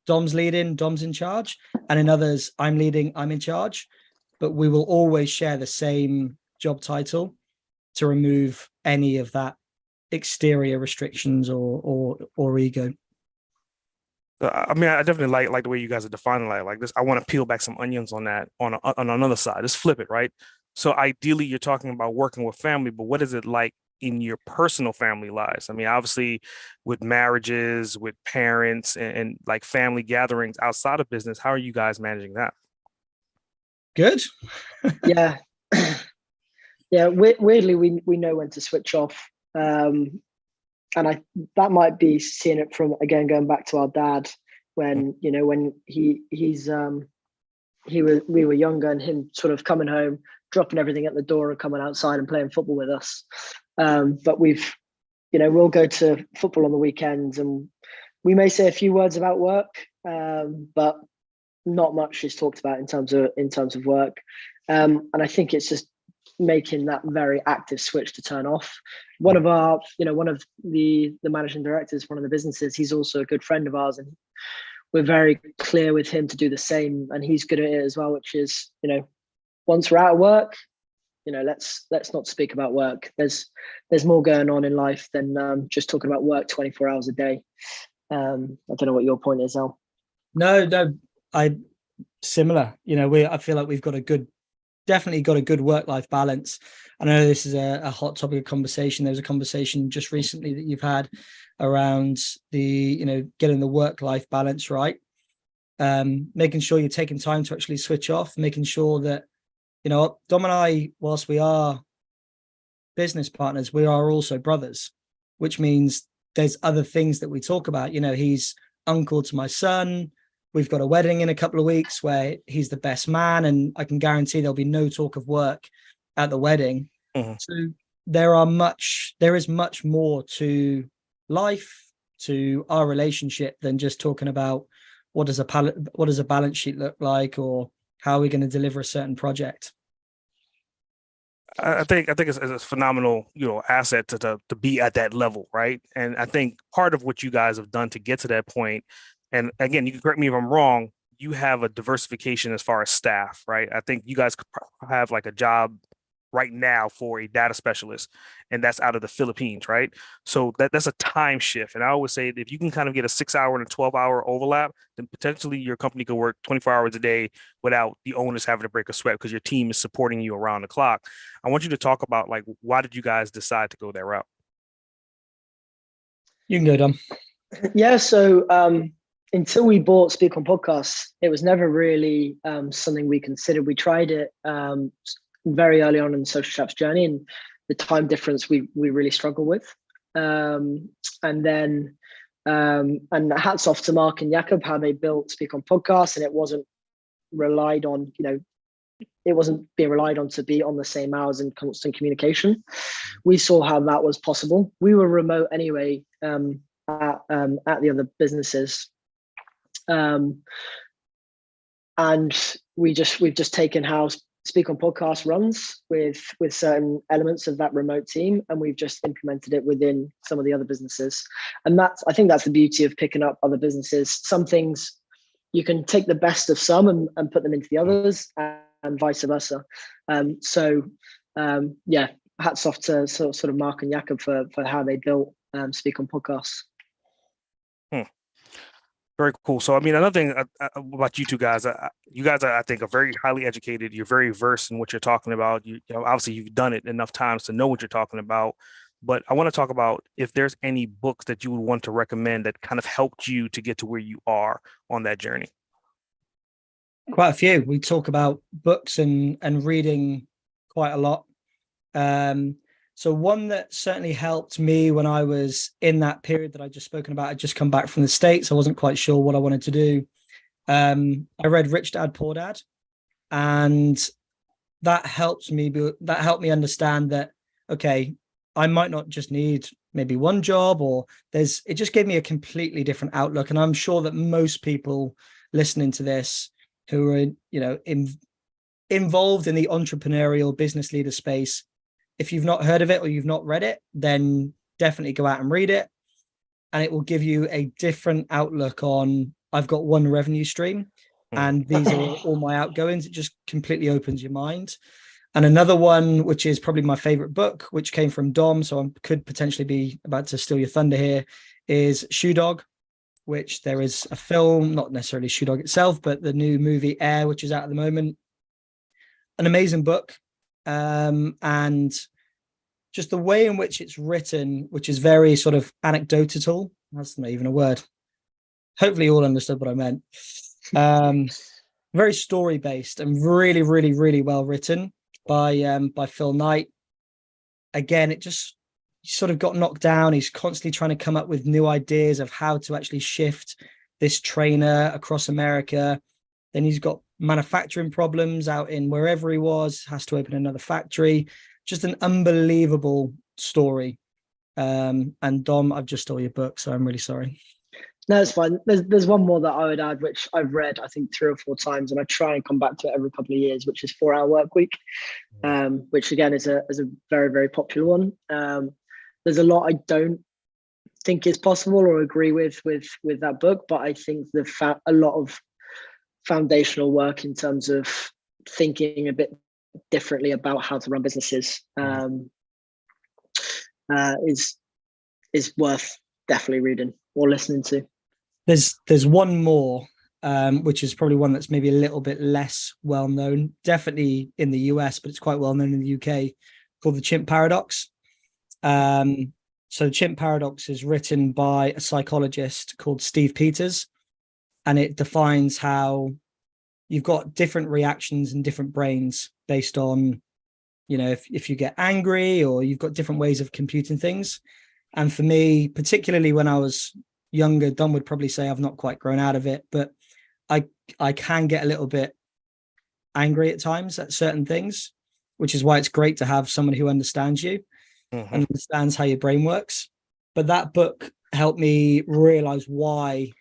Speaker 2: Dom's leading, Dom's in charge. And in others, I'm leading, I'm in charge. But we will always share the same job title to remove any of that exterior restrictions or ego.
Speaker 1: I mean, I definitely like the way you guys are defining like this. I want to peel back some onions on that on another side. Just flip it, right? So ideally, you're talking about working with family, but what is it like in your personal family lives? I mean, obviously, with marriages, with parents, and like family gatherings outside of business, how are you guys managing that?
Speaker 2: Good.
Speaker 3: Yeah. Yeah. Weirdly, we know when to switch off. And that might be seeing it from, again, going back to our dad when, when we were younger and him sort of coming home, dropping everything at the door and coming outside and playing football with us. But we'll go to football on the weekends and we may say a few words about work, but not much is talked about in terms of work. And I think it's just making that very active switch to turn off. One of the managing directors, one of the businesses, he's also a good friend of ours, and we're very clear with him to do the same, and he's good at it as well, which is, once we're out of work, let's not speak about work. There's more going on in life than just talking about work 24 hours a day. I don't know what your point is, Al.
Speaker 2: No, similar. I feel like we've definitely got a good work-life balance. I know this is a hot topic of conversation. There was a conversation just recently that you've had around the, getting the work-life balance right. Making sure you're taking time to actually switch off, making sure that, Dom and I, whilst we are business partners, we are also brothers, which means there's other things that we talk about. He's uncle to my son. We've got a wedding in a couple of weeks where he's the best man, and I can guarantee there'll be no talk of work at the wedding. Mm-hmm. So there is much more to life, to our relationship, than just talking about what does a balance sheet look like, or how are we going to deliver a certain project.
Speaker 1: I think it's a phenomenal, asset to be at that level, right? And I think part of what you guys have done to get to that point, and again, you can correct me if I'm wrong, you have a diversification as far as staff, right? I think you guys could have like a job right now for a data specialist, and that's out of the Philippines, right? So that's a time shift. And I always say that if you can kind of get a 6-hour and a 12-hour overlap, then potentially your company could work 24 hours a day without the owners having to break a sweat because your team is supporting you around the clock. I want you to talk about, like, why did you guys decide to go that route?
Speaker 2: You can go, Dom.
Speaker 3: Yeah, so until we bought Speak on Podcasts, it was never really something we considered. We tried it very early on in the Social Chaps journey, and the time difference we really struggle with. And hats off to Mark and Jakob, how they built Speak on Podcasts, and it wasn't relied on, it wasn't being relied on to be on the same hours and constant communication. We saw how that was possible. We were remote anyway at the other businesses. And we've just taken house Speak on Podcast runs with certain elements of that remote team, and we've just implemented it within some of the other businesses. And I think that's the beauty of picking up other businesses. Some things you can take the best of some and put them into the others, and vice versa. Yeah, hats off to sort of Mark and Jakob for how they built Speak on Podcasts.
Speaker 1: Very cool. So, I mean, another thing about you two guys, you guys are, I think, are very highly educated. You're very versed in what you're talking about. You know, obviously, you've done it enough times to know what you're talking about. But I want to talk about if there's any books that you would want to recommend that kind of helped you to get to where you are on that journey.
Speaker 2: Quite a few. We talk about books and reading quite a lot. So one that certainly helped me when I was in that period that I just spoken about, I'd just come back from the States. I wasn't quite sure what I wanted to do. I read Rich Dad, Poor Dad, and that helped me understand that, okay, I might not just need maybe one job, or it just gave me a completely different outlook. And I'm sure that most people listening to this who are, involved in the entrepreneurial business leader space, if you've not heard of it or you've not read it, then definitely go out and read it. And it will give you a different outlook on, I've got one revenue stream and these are all my outgoings. It just completely opens your mind. And another one, which is probably my favorite book, which came from Dom, so I could potentially be about to steal your thunder here, is Shoe Dog, which there is a film, not necessarily Shoe Dog itself, but the new movie Air, which is out at the moment. An amazing book. And just the way in which it's written, which is very sort of anecdotal. That's not even a word. Hopefully you all understood what I meant. Very story based and really, really, really well written by Phil Knight. Again, it just sort of got knocked down. He's constantly trying to come up with new ideas of how to actually shift this trainer across America. Then he's got manufacturing problems out in wherever he was, has to open another factory. Just an unbelievable story. And Dom, I've just stole your book, so I'm really sorry.
Speaker 3: No, it's fine. There's one more that I would add, which I've read, I think 3 or 4 times, and I try and come back to it every couple of years, which is 4 Hour Work Week, which again is a very, very popular one. There's a lot I don't think is possible or agree with that book, but I think a lot of foundational work in terms of thinking a bit differently about how to run businesses is worth definitely reading or listening to.
Speaker 2: There's one more, which is probably one that's maybe a little bit less well known, definitely in the US, but it's quite well known in the UK, called The Chimp Paradox. So Chimp Paradox is written by a psychologist called Steve Peters, and it defines how you've got different reactions in different brains based on, if you get angry, or you've got different ways of computing things. And for me, particularly when I was younger, Don would probably say I've not quite grown out of it, but I can get a little bit angry at times at certain things, which is why it's great to have someone who understands you and understands how your brain works. But that book helped me realize why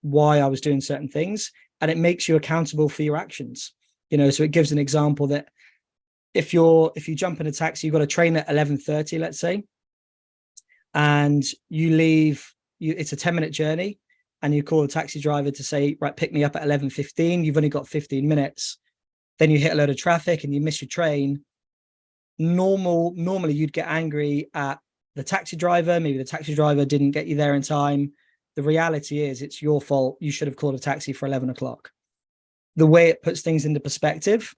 Speaker 2: I was doing certain things, and it makes you accountable for your actions. So it gives an example that if you jump in a taxi, you've got a train at 11:30, let's say, and you leave, it's a 10-minute journey, and you call a taxi driver to say, right, pick me up at 11:15. You've only got 15 minutes. Then you hit a load of traffic and you miss your train. Normally you'd get angry at the taxi driver. Maybe the taxi driver didn't get you there in time. The reality is it's your fault. You should have called a taxi for 11 o'clock. The way it puts things into perspective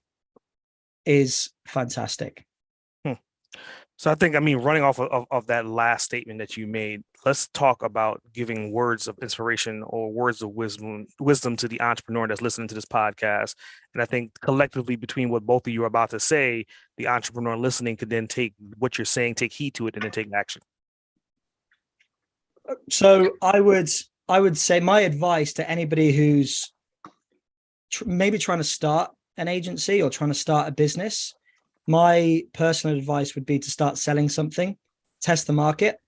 Speaker 2: is fantastic.
Speaker 1: So I think, running off of that last statement that you made, let's talk about giving words of inspiration or words of wisdom to the entrepreneur that's listening to this podcast. And I think collectively, between what both of you are about to say, the entrepreneur listening could then take what you're saying, take heed to it, and then take action.
Speaker 2: So I would say my advice to anybody who's maybe trying to start an agency or trying to start a business, my personal advice would be to start selling something, test the market,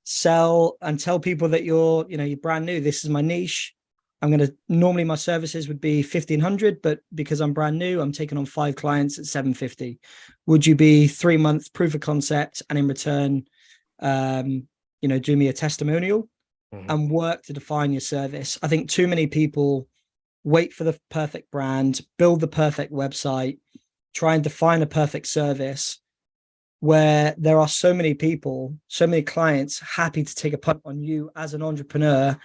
Speaker 2: sell and tell people that you're brand new. This is my niche. normally my services would be 1,500, but because I'm brand new, I'm taking on 5 clients at 750. Would you be 3 months proof of concept and in return, do me a testimonial and work to define your service? I think too many people wait for the perfect brand, build the perfect website, try and define a perfect service, where there are so many people, so many clients happy to take a punt on you as an entrepreneur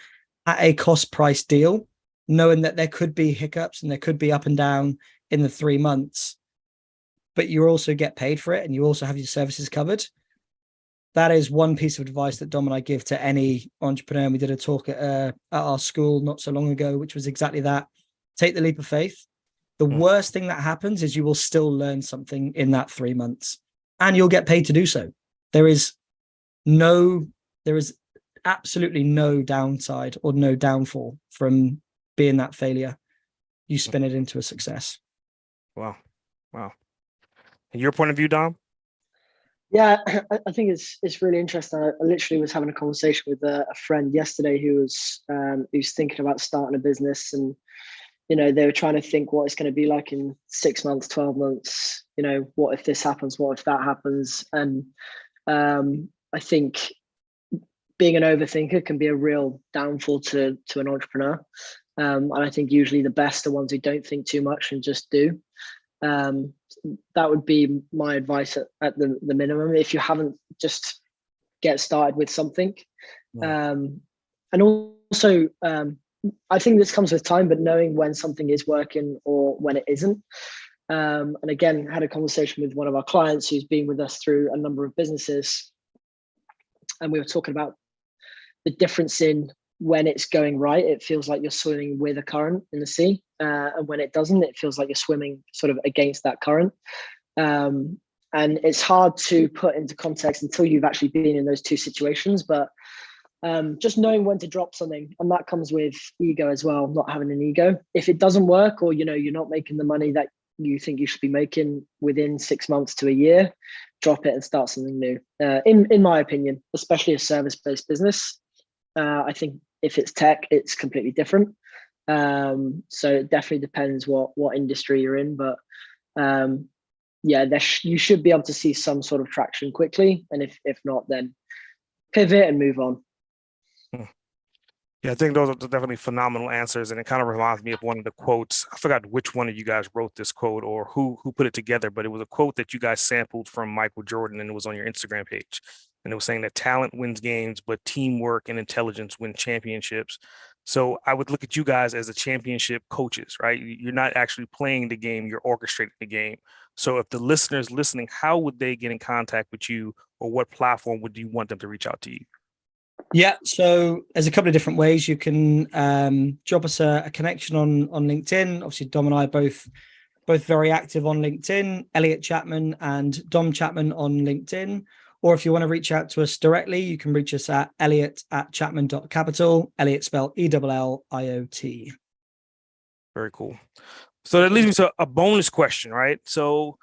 Speaker 2: at a cost price deal, knowing that there could be hiccups and there could be up and down in the 3 months, but you also get paid for it and you also have your services covered. That is one piece of advice that Dom and I give to any entrepreneur. And we did a talk at our school not so long ago, which was exactly that. Take the leap of faith. The worst thing that happens is you will still learn something in that 3 months and you'll get paid to do so. There is absolutely no downside or no downfall from being that failure. You spin it into a success.
Speaker 1: Wow. And your point of view, Dom?
Speaker 3: Yeah, I think it's really interesting. I literally was having a conversation with a friend yesterday who's thinking about starting a business, and they were trying to think what it's going to be like in 6 months, 12 months. What if this happens? What if that happens? And I think being an overthinker can be a real downfall to an entrepreneur. And I think usually the best are ones who don't think too much and just do. That would be my advice at the minimum. If you haven't, just get started with something. And also, I think this comes with time, but knowing when something is working or when it isn't. And again, had a conversation with one of our clients who's been with us through a number of businesses. And we were talking about the difference in when it's going right, it feels like you're swimming with a current in the sea. And when it doesn't, it feels like you're swimming sort of against that current. And it's hard to put into context until you've actually been in those two situations. But just knowing when to drop something, and that comes with ego as well, not having an ego. If it doesn't work, or you're not making the money that you think you should be making within 6 months to a year, drop it and start something new. In my opinion, especially a service-based business. I think if it's tech, it's completely different. So it definitely depends what industry you're in, but you should be able to see some sort of traction quickly. And if not, then pivot and move on.
Speaker 1: Yeah, I think those are definitely phenomenal answers. And it kind of reminds me of one of the quotes. I forgot which one of you guys wrote this quote or who put it together, but it was a quote that you guys sampled from Michael Jordan, and it was on your Instagram page. And it was saying that talent wins games, but teamwork and intelligence win championships. So I would look at you guys as the championship coaches, right? You're not actually playing the game, you're orchestrating the game. So if the listeners listening, how would they get in contact with you, or what platform would you want them to reach out to you?
Speaker 2: Yeah, so there's a couple of different ways. You can drop us a connection on LinkedIn. Obviously, Dom and I are both very active on LinkedIn, Elliot Chapman and Dom Chapman on LinkedIn. Or if you want to reach out to us directly, you can reach us at elliot@chapman.capital, Elliot spelled ELLIOT.
Speaker 1: Very cool. So that leads me to a bonus question, right? So,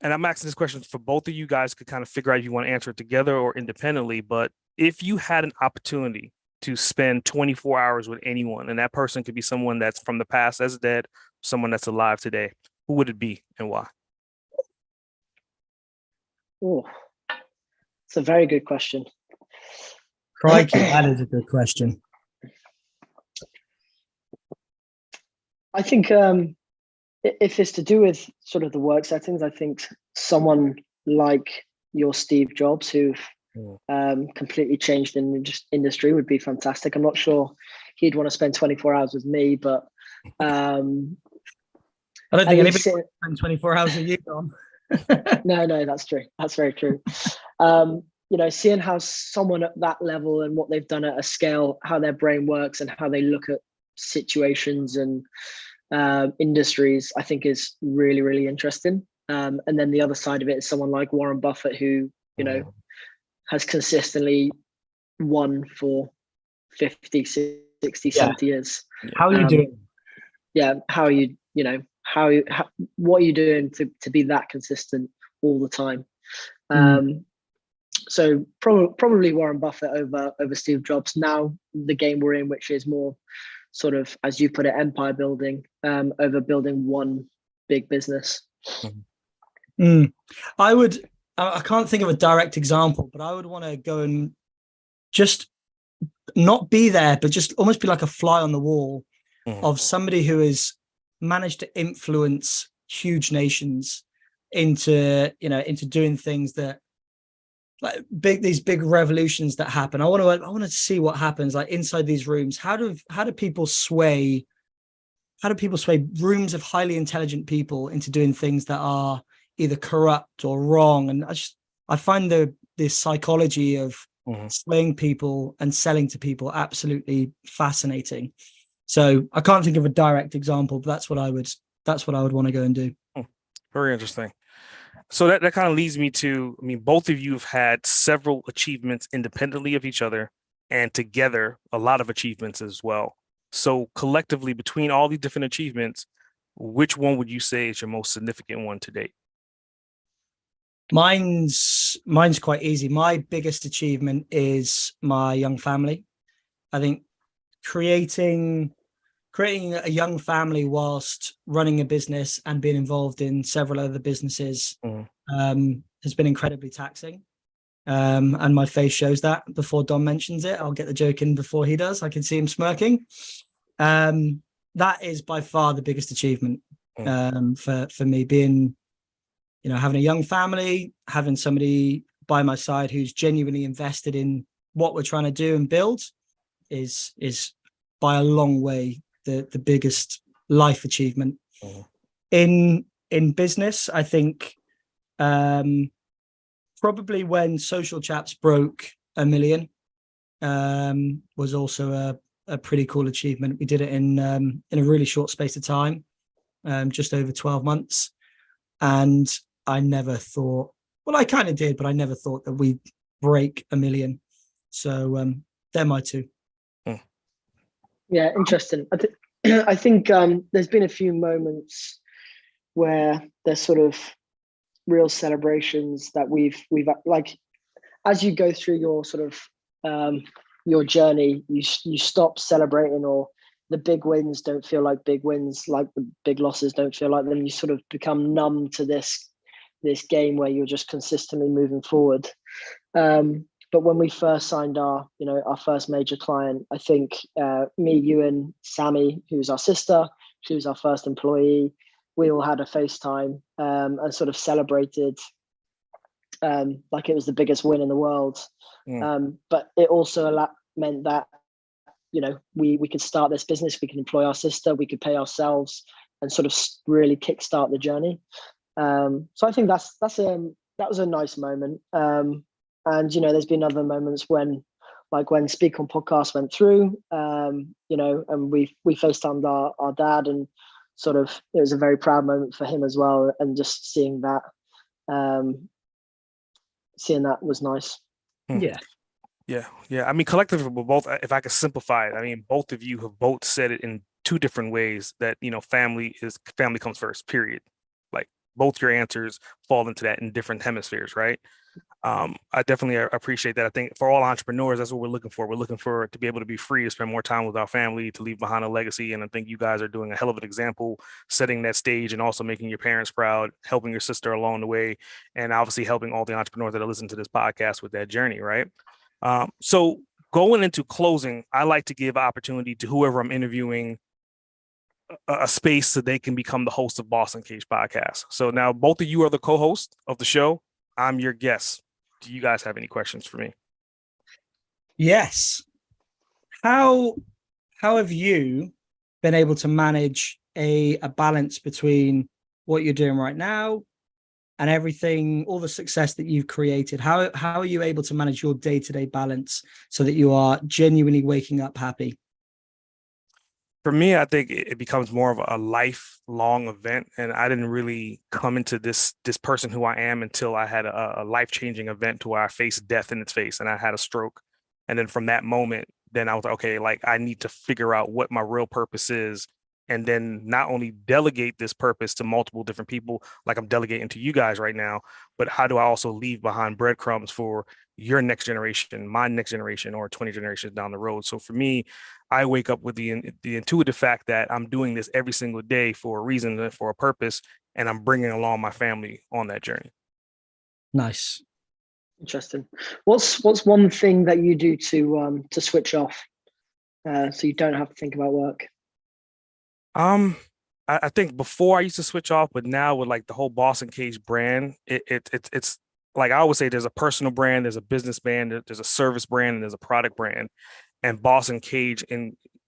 Speaker 1: and I'm asking this question for both of you guys to kind of figure out if you want to answer it together or independently, but if you had an opportunity to spend 24 hours with anyone, and that person could be someone that's from the past that's dead, someone that's alive today, who would it be and why?
Speaker 3: Oh, it's a very good question.
Speaker 2: Crikey, that is a good question.
Speaker 3: I think if it's to do with sort of the work settings, I think someone like your Steve Jobs, who've completely changed in industry, would be fantastic. I'm not sure he'd want to spend 24 hours with me, but
Speaker 2: I don't think anybody spend 24 hours with you, Dom.
Speaker 3: No, that's true. That's very true. Seeing how someone at that level and what they've done at a scale, how their brain works and how they look at situations and industries, I think is really, really interesting. And then the other side of it is someone like Warren Buffett, who, has consistently won for 50, 60, 70 years.
Speaker 2: How are you doing?
Speaker 3: Yeah. How are you, what are you doing to be that consistent all the time? So probably Warren Buffett over Steve Jobs. Now the game we're in, which is more sort of, as you put it, empire building, over building one big business.
Speaker 2: I can't think of a direct example, but I would want to go and just not be there, but just almost be like a fly on the wall of somebody who has managed to influence huge nations into doing things that, like, these big revolutions that happen. I want to see what happens, like, inside these rooms. How do people sway rooms of highly intelligent people into doing things that are either corrupt or wrong? And I find the psychology of swaying people and selling to people absolutely fascinating. So I can't think of a direct example, but that's what I would want to go and do.
Speaker 1: Very interesting. So that kind of leads me to, I mean, both of you have had several achievements independently of each other, and together a lot of achievements as well. So collectively, between all these different achievements, which one would you say is your most significant one to date?
Speaker 2: Mine's quite easy. My biggest achievement is my young family. I think creating a young family whilst running a business and being involved in several other businesses has been incredibly taxing. And my face shows that. Before Dom mentions it, I'll get the joke in before he does. I can see him smirking. That is by far the biggest achievement for me, being, having a young family, having somebody by my side who's genuinely invested in what we're trying to do and build is by a long way the biggest life achievement. In business, I think probably when Social Chaps broke 1 million was also a pretty cool achievement. We did it in a really short space of time, just over 12 months. And I never thought, well, I kind of did, but I never thought that we'd break 1 million. So they're my two.
Speaker 3: Yeah, interesting. I think there's been a few moments where there's sort of real celebrations that we've like, as you go through your sort of your journey, you stop celebrating, or the big wins don't feel like big wins, like the big losses don't feel like them. You sort of become numb to this game where you're just consistently moving forward. But when we first signed our first major client, I think me, you, and Sammy, who's our sister, she was our first employee, we all had a FaceTime and sort of celebrated like it was the biggest win in the world. But it also meant that, we could start this business, we could employ our sister, we could pay ourselves, and sort of really kickstart the journey. So I think that was a nice moment. And, there's been other moments when Speak on Podcast went through, and we FaceTimed our dad, and sort of, it was a very proud moment for him as well. And just seeing that was nice.
Speaker 1: Yeah. I mean, collectively, we're both, if I could simplify it, I mean, both of you have both said it in two different ways, that, family comes first, period. Like, both your answers fall into that in different hemispheres, right? I definitely appreciate that. I think for all entrepreneurs, that's what we're looking for. We're looking for to be able to be free, to spend more time with our family, to leave behind a legacy. And I think you guys are doing a hell of an example, setting that stage, and also making your parents proud, helping your sister along the way, and obviously helping all the entrepreneurs that are listening to this podcast with that journey, right? So going into closing, I like to give opportunity to whoever I'm interviewing a space so they can become the host of Boss Uncaged podcast. So now both of you are the co-host of the show. I'm your guest. Do you guys have any questions for me?
Speaker 2: Yes. How have you been able to manage a balance between what you're doing right now and everything, all the success that you've created? How are you able to manage your day-to-day balance so that you are genuinely waking up happy?
Speaker 1: For me, I think it becomes more of a lifelong event. And I didn't really come into this person who I am until I had a life-changing event to where I faced death in its face and I had a stroke. And then from that moment, then I was like, okay, like, I need to figure out what my real purpose is. And then not only delegate this purpose to multiple different people, like I'm delegating to you guys right now, but how do I also leave behind breadcrumbs for your next generation, my next generation, or 20 generations down the road. So for me, I wake up with the intuitive fact that I'm doing this every single day for a reason and for a purpose, and I'm bringing along my family on that journey.
Speaker 2: Nice.
Speaker 3: Interesting. What's one thing that you do to switch off, so you don't have to think about work?
Speaker 1: I think before I used to switch off, but now with like the whole Boss Uncaged brand, it's like I always say, there's a personal brand, there's a business brand, there's a service brand, and there's a product brand. And Boss Uncaged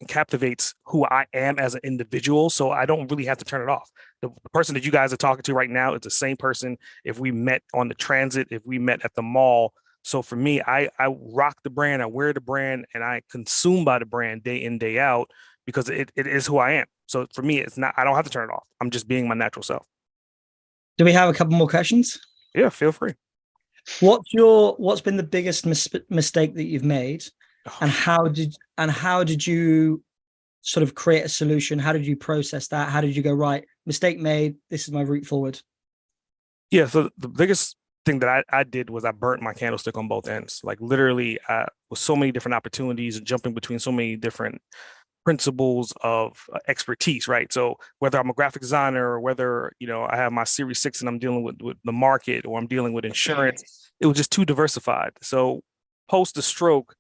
Speaker 1: captivates who I am as an individual, so I don't really have to turn it off. The person that you guys are talking to right now is the same person if we met on the transit, if we met at the mall. So for me, I rock the brand, I wear the brand, and I consume by the brand day in, day out, because it is who I am. So for me, it's not, I don't have to turn it off. I'm just being my natural self.
Speaker 2: Do we have a couple more questions?
Speaker 1: Yeah, feel free.
Speaker 2: What's been the biggest mistake that you've made, and how did you sort of create a solution? How did you process that? How did you go, right, mistake made, this is my route forward?
Speaker 1: Yeah, so the biggest thing that I did was I burnt my candlestick on both ends. Like literally, with so many different opportunities and jumping between so many different principles of expertise, right? So whether I'm a graphic designer, or whether, I have my Series 6 and I'm dealing with the market, or I'm dealing with insurance, it was just too diversified. So post the stroke,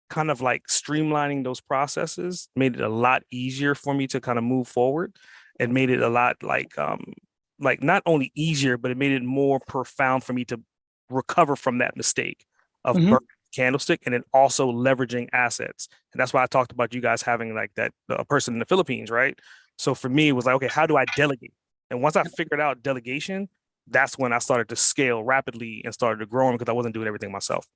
Speaker 1: kind of like streamlining those processes made it a lot easier for me to kind of move forward, and made it a lot like not only easier, but it made it more profound for me to recover from that mistake of candlestick, and then also leveraging assets. And that's why I talked about you guys having like that a person in the Philippines, right? So for me, it was like, okay, how do I delegate? And once I figured out delegation, that's when I started to scale rapidly and started to grow, because I wasn't doing everything myself.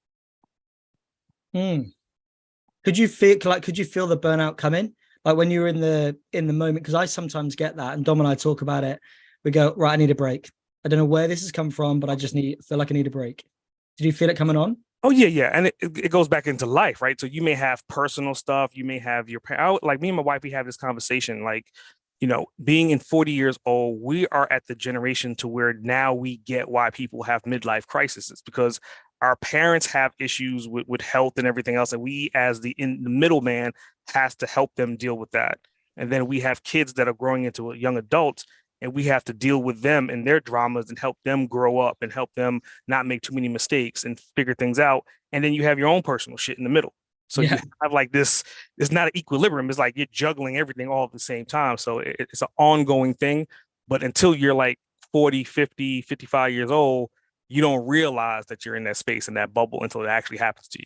Speaker 2: Could you feel the burnout coming, like when you were in the moment? Because I sometimes get that, and Dom and I talk about it. We go, right, I need a break. I don't know where this has come from, but I just feel like I need a break. Did you feel it coming on?
Speaker 1: Oh yeah. And it goes back into life, right? So you may have personal stuff, you may have like me and my wife, we have this conversation, like, being in 40 years old, we are at the generation to where now we get why people have midlife crises, because our parents have issues with health and everything else, and we as the middleman has to help them deal with that. And then we have kids that are growing into young adults, and we have to deal with them and their dramas and help them grow up and help them not make too many mistakes and figure things out. And then you have your own personal shit in the middle. So you have like this, it's not an equilibrium. It's like you're juggling everything all at the same time. So it's an ongoing thing. But until you're like 40, 50, 55 years old, you don't realize that you're in that space, in that bubble, until it actually happens to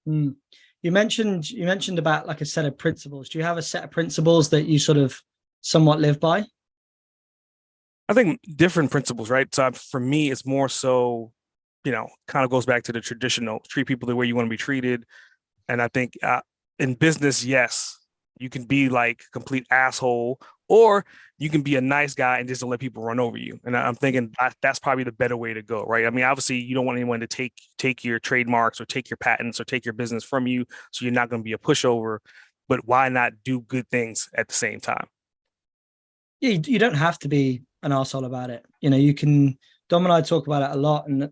Speaker 1: you.
Speaker 2: You mentioned about like a set of principles. Do you have a set of principles that you sort of somewhat live by?
Speaker 1: I think different principles, right? So for me, it's more so, kind of goes back to the traditional, treat people the way you want to be treated. And I think in business, yes, you can be like a complete asshole, or you can be a nice guy and just don't let people run over you. And I'm thinking that's probably the better way to go, right? I mean, obviously, you don't want anyone to take your trademarks or take your patents or take your business from you. So you're not going to be a pushover, but why not do good things at the same time?
Speaker 2: Yeah, you don't have to be an arsehole about it. You can, Dom and I talk about it a lot, and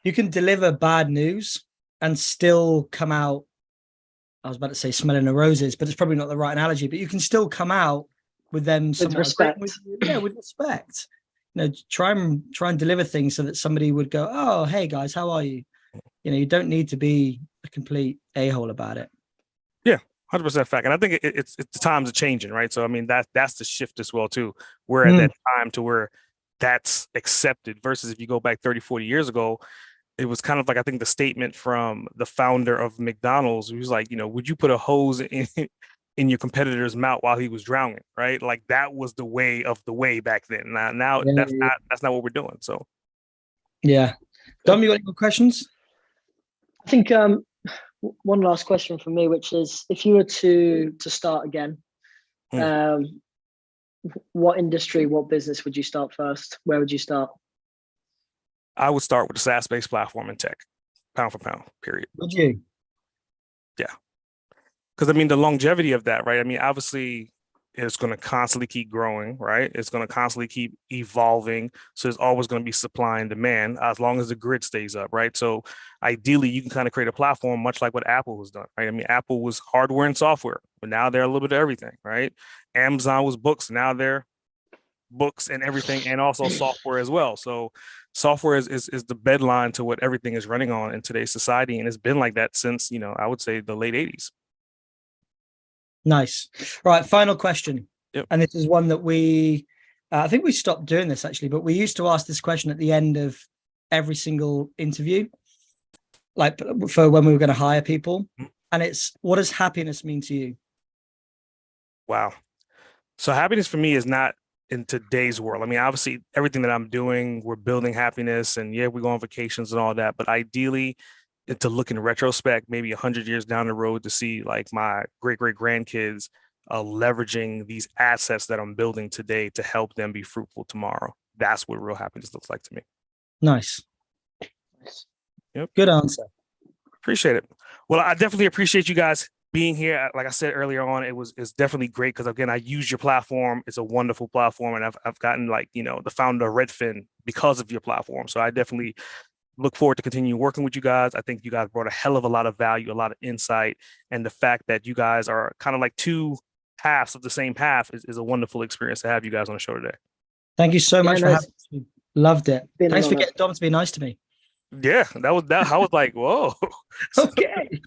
Speaker 2: you can deliver bad news and still come out, I was about to say smelling the roses, but it's probably not the right analogy, but you can still come out with them
Speaker 3: with respect.
Speaker 2: With respect. Try and deliver things so that somebody would go, oh, hey guys, how are you? You don't need to be a complete a-hole about it.
Speaker 1: Yeah. 100% fact. And I think it's the times are changing, right? So, I mean, that's the shift as well, too. We're at that time to where that's accepted, versus if you go back 30, 40 years ago, it was kind of like, I think the statement from the founder of McDonald's, he was like, would you put a hose in your competitor's mouth while he was drowning, right? Like that was the way of the way back then. Now that's not what we're doing. So.
Speaker 2: Yeah. Dom, you got any more questions?
Speaker 3: I think one last question from me, which is, if you were to start again, what industry, what business would you start first? Where would you start?
Speaker 1: I would start with a SaaS-based platform in tech, pound for pound, period.
Speaker 2: Would you?
Speaker 1: Yeah. Because I mean, the longevity of that, right? I mean, obviously, It's going to constantly keep growing, right? It's going to constantly keep evolving. So there's always going to be supply and demand as long as the grid stays up, right? So ideally, you can kind of create a platform much like what Apple has done, right? I mean, Apple was hardware and software, but now they're a little bit of everything, right? Amazon was books, now they're books and everything, and also software as well. So software is the bedline to what everything is running on in today's society, and it's been like that since, I would say the late 80s.
Speaker 2: Nice. All right, final question.
Speaker 1: Yep.
Speaker 2: And this is one that I think we stopped doing this actually, but we used to ask this question at the end of every single interview, like for when we were going to hire people. And it's, what does happiness mean to you?
Speaker 1: Wow. So happiness for me is not in today's world. I mean, obviously everything that I'm doing, we're building happiness, and yeah, we go on vacations and all that, but ideally to look in retrospect, maybe 100 years down the road, to see like my great grandkids leveraging these assets that I'm building today to help them be fruitful tomorrow. That's what real happiness looks like to me.
Speaker 2: Nice.
Speaker 1: Yep.
Speaker 2: Good answer.
Speaker 1: Appreciate it. Well, I definitely appreciate you guys being here. Like I said earlier on, it's definitely great because, again, I use your platform. It's a wonderful platform, and I've gotten the founder of Redfin because of your platform. So I definitely look forward to continue working with you guys. I think you guys brought a hell of a lot of value, a lot of insight, and the fact that you guys are kind of like two halves of the same half is a wonderful experience to have you guys on the show today.
Speaker 2: Thank you so much for having me. Loved it. Thanks for getting Dom to be nice to me.
Speaker 1: Yeah, that was that. I was like, whoa.
Speaker 2: Okay.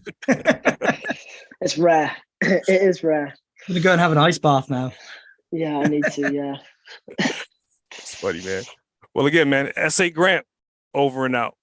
Speaker 3: It's rare. It is rare.
Speaker 2: I'm gonna go and have an ice bath now.
Speaker 3: Yeah, I need to. Yeah.
Speaker 1: It's funny, man. Well, again, man, S.A. Grant, over and out.